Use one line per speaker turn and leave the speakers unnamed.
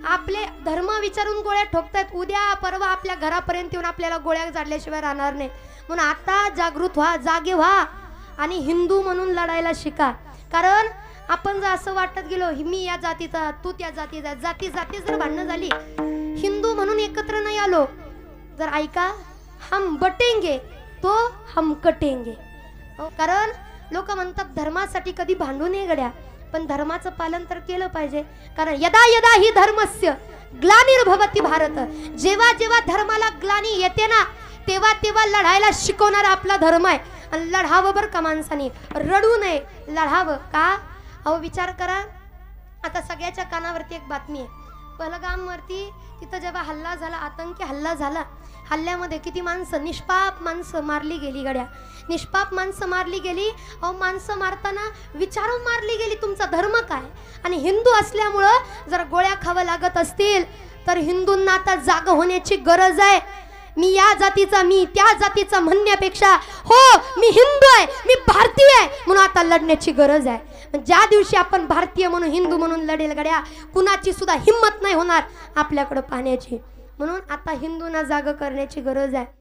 आपले धर्म विचारून गोळ्या ठोकतात, उद्या परवा आपल्या घरापर्यंत येऊन आपल्याला गोळ्या झाडल्याशिवाय राहणार नाही. म्हणून आता जागृत व्हा, जागे व्हा आणि हिंदू म्हणून लढायला शिका. कारण आपण जर असं वाटत गेलो मी या जातीचा तू त्या जातीचा, जाती जाती जर भांडणं झाली, हिंदू म्हणून एकत्र नाही आलो, जर ऐका हम बटेंगे तो हम कटेंगे. कारण लोक म्हणतात धर्मासाठी कधी भांडू नये गड्या, पण धर्माचं पालन तर केलं पाहिजे. कारण यदा यदा ही धर्मस्य ग्लानिर्भवति भारत, जेव्हा जेव्हा धर्माला ग्लानी येते ना तेव्हा तेव्हा लढायला शिकवणारा आपला धर्म आहे. आणि लढावं बरं का माणसाने, रडू नये, लढावं का. अहो विचार करा, आता सगळ्याच्या कानावरती एक बातमी आहे. पहलगामवरती तिथं जेव्हा हल्ला झाला, आतंकी हल्ला झाला, हल्ल्यामध्ये किती माणसं, निष्पाप माणसं मारली गेली गड्या, निष्पाप माणसं मारली गेली. अहो माणसं मारताना विचारून मारली गेली तुमचा धर्म काय. आणि हिंदू असल्यामुळं जर गोळ्या खावं लागत असतील तर हिंदूंना आता जाग होण्याची गरज आहे. मी या जातीचा मी त्या जातीचा म्हणण्यापेक्षा हो मी हिंदू आहे, मी भारतीय आहे म्हणून आता लढण्याची गरज आहे. ज्या दिवशी आपण भारतीय म्हणून हिंदू म्हणून लढेल गड्या, कुणाची सुद्धा हिम्मत नाही होणार आपल्याकडे पाहण्याची. म्हणून आता हिंदूंना जाग करण्याची गरज आहे.